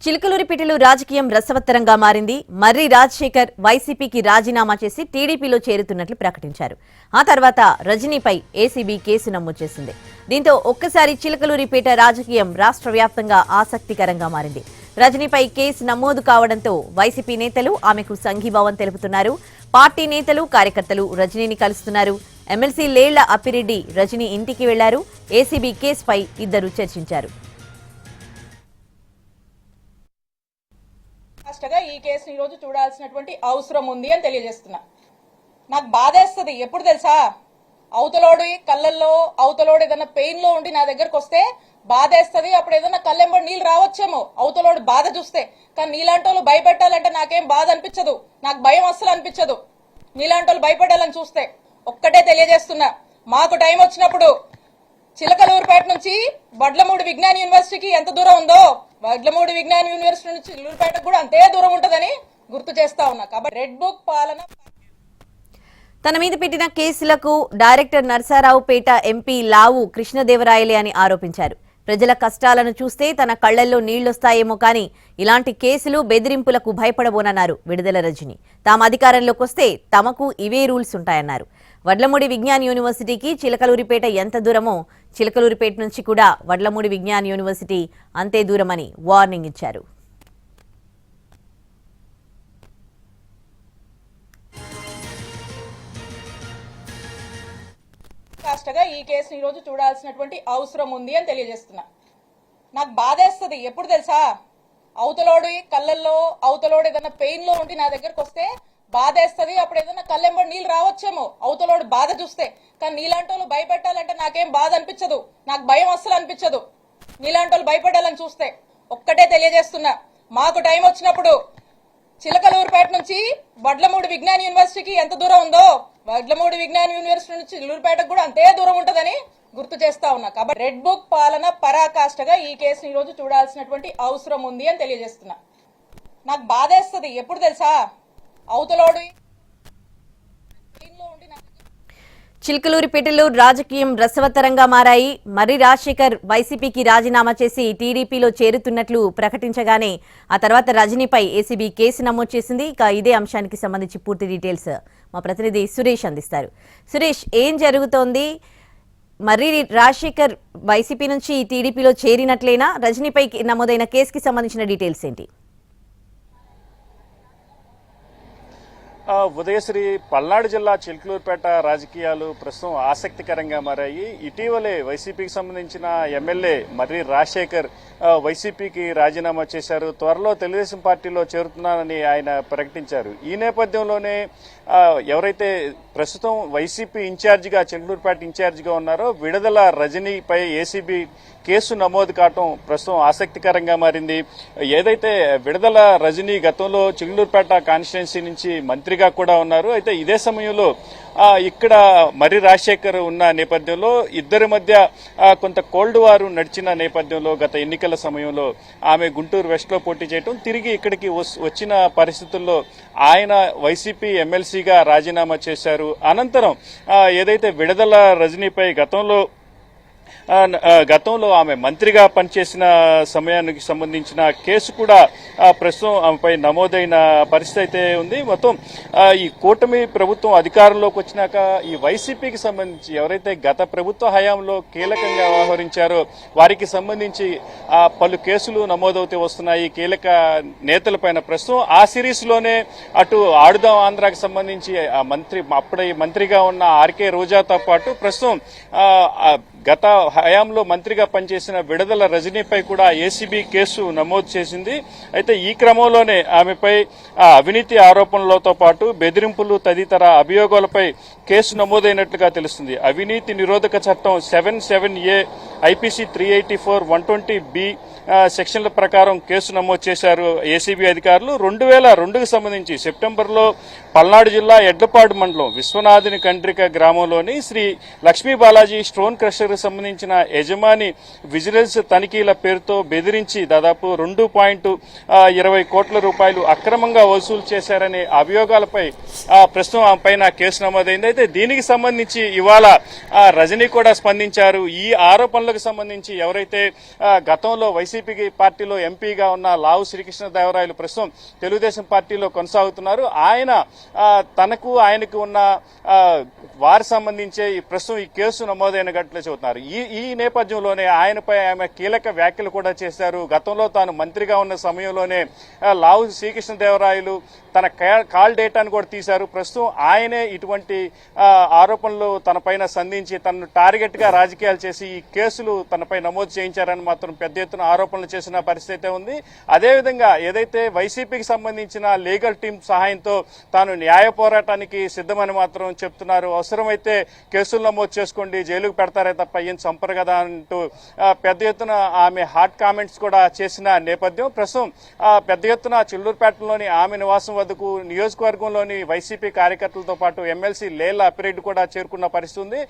చిలకలూరిపేటలో రాజకీయం రసవత్తరంగా మారింది. మర్రి రాజశేఖర్ వైసీపీకి రాజీనామా చేసి టీడీపీలో చేరుతున్నట్లు ప్రకటించారు. ఆ తర్వాత రజనీపై ఏసీబీ కేసు నమోదు చేసింది. దీంతో ఒక్కసారి చిలకలూరిపేట రాజకీయం రాష్ట్ర వ్యాప్తంగా ఆసక్తికరంగా మారింది. రజనీపై కేసు నమోదు కావడంతో వైసీపీ నేతలు ఆమెకు సంఘీభావం తెలుపుతున్నారు. పార్టీ నేతలు కార్యకర్తలు రజనీని కలుస్తున్నారు. ఎమ్మెల్సీ లేళ్ల అప్పిరెడ్డి రజనీ ఇంటికి వెళ్లారు. ఏసీబీ కేసుపై ఇద్దరు చర్చించారు. ఈ కేసుని ఈ రోజు చూడాల్సినటువంటి అవసరం ఉంది అని తెలియజేస్తున్నా. నాకు బాధేస్తుంది ఎప్పుడు తెలుసా, అవతలోడు కళ్ళల్లో అవతలోడు ఏదైనా పెయిన్ లో ఉండి నా దగ్గరకు వస్తే బాధేస్తుంది. అప్పుడు ఏదైనా కళ్ళెంబడి నీళ్ళు రావచ్చేమో అవతలోడు బాధ చూస్తే, కానీ నీలాంటి వాళ్ళు భయపెట్టాలంటే నాకేం బాధ అనిపించదు, నాకు భయం అస్సలు అనిపించదు. నీలాంటి వాళ్ళు భయపడాలని చూస్తే ఒక్కటే తెలియజేస్తున్నా, మాకు టైం వచ్చినప్పుడు చిలకలూరుపేట నుంచి వడ్లమూడి విజ్ఞాన యూనివర్సిటీకి ఎంత దూరం ఉందో వడ్లమూడి విజ్ఞాన యూనివర్సిటీ నుంచి చిలకలూరుపేటకు కూడా అంతే దూరం ఉంటుందని గుర్తు చేస్తా ఉన్నా. కాబట్టి రెడ్ బుక్ పాలన తన మీద పెట్టిన కేసులకు డైరెక్టర్ నర్సారావుపేట ఎంపీ లావు కృష్ణదేవరాయలే అని ఆరోపించారు. ప్రజల కష్టాలను చూస్తే తన కళ్లల్లో నీళ్లొస్తాయేమో కానీ ఇలాంటి కేసులు బెదిరింపులకు భయపడబోనన్నారు విడుదల రజని. తాము అధికారంలోకి వస్తే తమకు ఇవే రూల్స్ ఉంటాయన్నారు. వడ్లమూడి విజ్ఞాన్ యూనివర్సిటీకి చిలకలూరిపేట ఎంత దూరమో చిలకలూరిపేట నుంచి కూడా వడ్లమూడి విజ్ఞాన్ యూనివర్సిటీ అంతే దూరమని వార్నింగ్ ఇచ్చారు. ఈ కేసుని ఈ రోజు చూడాల్సినటువంటి అవసరం ఉంది అని తెలియజేస్తున్నా. నాకు బాధేస్తుంది ఎప్పుడు తెలుసా, అవతలోడు కళ్ళల్లో అవతలోడు ఏదైనా పెయిన్ లో ఉండి నా దగ్గరకు వస్తే బాధేస్తుంది. అప్పుడు ఏదైనా కళ్ళెంబడి నీళ్ళు రావచ్చేమో అవతలోడు బాధ చూస్తే, కానీ నీలాంటి వాళ్ళు భయపెట్టాలంటే నాకేం బాధ అనిపించదు, నాకు భయం అస్సలు అనిపించదు. నీలాంటి వాళ్ళు భయపడాలని చూస్తే ఒక్కటే తెలియజేస్తున్నా, మాకు టైం వచ్చినప్పుడు చిలకలూరుపేట నుంచి వడ్లమూడి విజ్ఞాన యూనివర్సిటీకి ఎంత దూరం ఉందో వడ్లమూడి విజ్ఞాన యూనివర్సిటీ నుంచి చిలకలూరుపేటకు కూడా అంతే దూరం ఉంటుందని గుర్తు చేస్తా ఉన్నా. కాబట్టి రెడ్ బుక్ పాలన పరాకాష్ఠగా ఈ కేసుని ఈ రోజు చూడాల్సినటువంటి అవసరం ఉంది అని తెలియజేస్తున్నా. నాకు బాధేస్తుంది ఎప్పుడు తెలుసా, అవతలోడు చిలకలూరిపేటలో రాజకీయం రసవత్తరంగా మారాయి. మర్రి రాజశేఖర్ వైసీపీకి రాజీనామా చేసి టీడీపీలో చేరుతున్నట్లు ప్రకటించగానే ఆ తర్వాత రజనీపై ఏసీబీ కేసు నమోదు చేసింది. ఇక ఇదే అంశానికి సంబంధించి పూర్తి డీటెయిల్స్ మా ప్రతినిధి సురేష్ అందిస్తారు. సురేష్, ఏం జరుగుతోంది? మర్రి రాజశేఖర్ వైసీపీ నుంచి టీడీపీలో చేరినట్లేనా? రజనీపై నమోదైన కేసుకి సంబంధించిన డీటెయిల్స్ ఏంటి? ఉదయశ్రీ, పల్నాడు జిల్లా చిలకలూరుపేట రాజకీయాలు ప్రస్తుతం ఆసక్తికరంగా మారాయి. ఇటీవలే వైసీపీకి సంబంధించిన ఎమ్మెల్యే మర్రి రాజశేఖర్ వైసీపీకి రాజీనామా చేశారు. త్వరలో తెలుగుదేశం పార్టీలో చేరుతున్నానని ఆయన ప్రకటించారు. ఈ నేపథ్యంలోనే ఎవరైతే ప్రస్తుతం వైసీపీ ఇన్ఛార్జిగా చిలకలూరుపేట ఇన్ఛార్జిగా ఉన్నారో విడుదల రజనీపై ఏసీబీ కేసు నమోదు కావటం ప్రస్తుతం ఆసక్తికరంగా మారింది. ఏదైతే విడుదల రజనీ గతంలో చిలకలూరుపేట కాన్స్టిట్యున్సీ నుంచి మంత్రిగా కూడా ఉన్నారు. అయితే ఇదే సమయంలో ఇక్కడ మర్రి రాజశేఖర్ ఉన్న నేపథ్యంలో ఇద్దరి మధ్య కొంత కోల్డ్ వార్ నడిచిన నేపథ్యంలో గత ఎన్నికల సమయంలో ఆమె గుంటూరు వెస్ట్ లో పోటీ చేయడం, తిరిగి ఇక్కడికి వచ్చిన పరిస్థితుల్లో ఆయన వైసీపీ ఎమ్మెల్సీగా రాజీనామా చేశారు. అనంతరం ఏదైతే విడుదల రజనీపై గతంలో ఆమె మంత్రిగా పనిచేసిన సమయానికి సంబంధించిన కేసు కూడా ప్రస్తుతం ఆమెపై నమోదైన పరిస్థితి అయితే ఉంది. మొత్తం ఈ కూటమి ప్రభుత్వం అధికారంలోకి వచ్చినాక ఈ వైసీపీకి సంబంధించి ఎవరైతే గత ప్రభుత్వ హయాంలో కీలకంగా వ్యవహరించారో వారికి సంబంధించి పలు కేసులు నమోదవుతూ వస్తున్నాయి కీలక నేతలపైన. ప్రస్తుతం ఆ సిరీస్ లోనే అటు ఆడుదాం ఆంధ్రాకి సంబంధించి అప్పుడే మంత్రిగా ఉన్న ఆర్కే రోజాతో పాటు ప్రస్తుతం గత హయాంలో మంత్రిగా పనిచేసిన విడుదల రజనీపై కూడా ఏసీబీ కేసు నమోదు చేసింది. అయితే ఈ క్రమంలోనే ఆమెపై అవినీతి ఆరోపణలతో పాటు బెదిరింపులు తదితర అభియోగాలపై కేసు నమోదైనట్లుగా తెలుస్తుంది. అవినీతి నిరోధక చట్టం 77A ఐపీసీ 384 120B సెక్షన్ల ప్రకారం కేసు నమోదు చేశారు ఏసీబీ అధికారులు. 2002కు సంబంధించి సెప్టెంబర్లో పల్నాడు జిల్లా ఎడ్లపాడు మండలం విశ్వనాథుని కండ్రిక గ్రామంలోని శ్రీ లక్ష్మీ బాలాజీ స్టోన్ క్రషర్ సంబంధించిన యజమాని విజిలెన్స్ తనిఖీల పేరుతో బెదిరించి దాదాపు 2.20 కోట్ల రూపాయలు అక్రమంగా వసూలు చేశారనే అభియోగాలపై ప్రస్తుతం ఆ పైన కేసు నమోదైంది. అయితే దీనికి సంబంధించి ఇవాళ రజనీ కూడా స్పందించారు. ఈ ఆరోపణలకు సంబంధించి ఎవరైతే గతంలో వైసీపీ వైసీపీ పార్టీలో ఎంపీగా ఉన్న లావు శ్రీకృష్ణదేవరాయలు ప్రస్తుతం తెలుగుదేశం పార్టీలో కొనసాగుతున్నారు. ఆయన ఆయనకు ఉన్న వారి సంబంధించే ప్రస్తుతం ఈ కేసు నమోదైనట్లు చెబుతున్నారు. ఈ నేపథ్యంలోనే ఆయనపై ఆమె కీలక వ్యాఖ్యలు కూడా చేశారు. గతంలో తాను మంత్రిగా ఉన్న సమయంలోనే లావు శ్రీకృష్ణదేవరాయలు తన కాల్ డేటాను కూడా తీశారు. ప్రస్తుతం ఆయనే ఇటువంటి ఆరోపణలు తనపైన సంధించి తనను టార్గెట్ గా రాజకీయాలు చేసి ఈ కేసులు తనపై నమోదు చేయించారని మాత్రం పెద్ద ఎత్తున ఆరోపణలు చేసిన పరిస్థితి ఉంది. అదేవిధంగా ఏదైతే వైసీపీకి సంబంధించిన లీగల్ టీం సహాయంతో తాను న్యాయ పోరాటానికి సిద్ధమని మాత్రం చెప్తున్నారు. అవసరమైతే కేసులు నమోదు చేసుకోండి, జైలుకు పెడతారే తప్ప ఏం చంపరు కదా అంటూ పెద్ద ఎత్తున ఆమె హాట్ కామెంట్స్ కూడా చేసిన నేపథ్యం. ప్రస్తుతం పెద్ద ఎత్తున చిల్లూరుపేటలోని ఆమె నివాసం వద్దకు నియోజకవర్గంలోని వైసీపీ కార్యకర్తలతో పాటు ఎమ్మెల్సీ లేలా అప్పిరెడ్డి కూడా చేరుకున్న పరిస్థితి ఉంది.